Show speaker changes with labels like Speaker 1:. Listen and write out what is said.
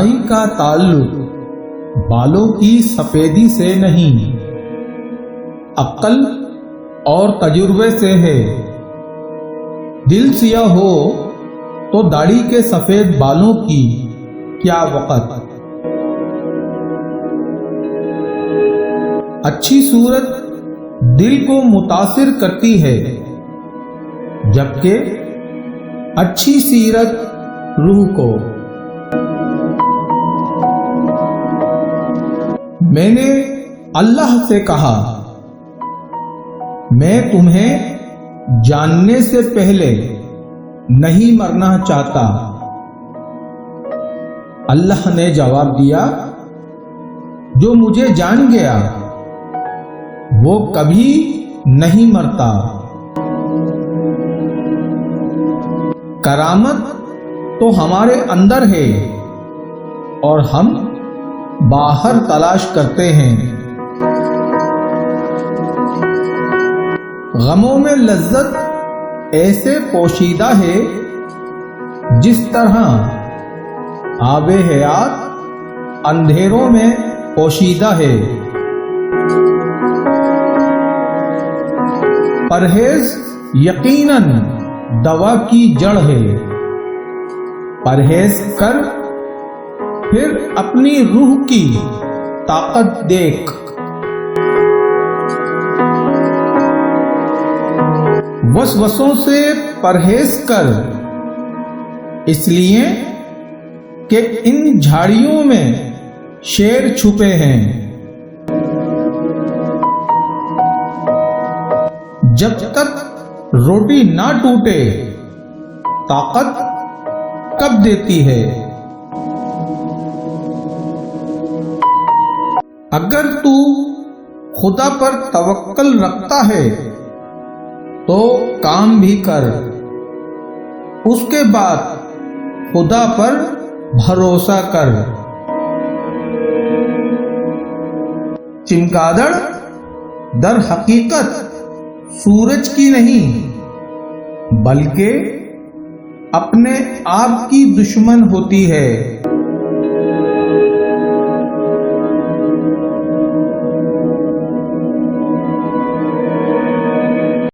Speaker 1: دانائی کا تعلق بالوں کی سفیدی سے نہیں، عقل اور تجربے سے ہے۔ دل سیاہ ہو تو داڑھی کے سفید بالوں کی کیا وقت۔ اچھی صورت دل کو متاثر کرتی ہے، جبکہ اچھی سیرت روح کو۔ میں نے اللہ سے کہا، میں تمہیں جاننے سے پہلے نہیں مرنا چاہتا۔ اللہ نے جواب دیا، جو مجھے جان گیا وہ کبھی نہیں مرتا۔ کرامت تو ہمارے اندر ہے اور ہم باہر تلاش کرتے ہیں۔ غموں میں لذت ایسے پوشیدہ ہے جس طرح آب حیات اندھیروں میں پوشیدہ ہے۔ پرہیز یقیناً دوا کی جڑ ہے۔ پرہیز کر پھر اپنی روح کی طاقت دیکھ۔ وسوسوں سے پرہیز کر، اس لیے کہ ان جھاڑیوں میں شیر چھپے ہیں۔ جب تک روٹی نہ ٹوٹے طاقت کب دیتی ہے؟ اگر تو خدا پر توکل رکھتا ہے تو کام بھی کر، اس کے بعد خدا پر بھروسہ کر۔ چمگادڑ در حقیقت سورج کی نہیں بلکہ اپنے آپ کی دشمن ہوتی ہے۔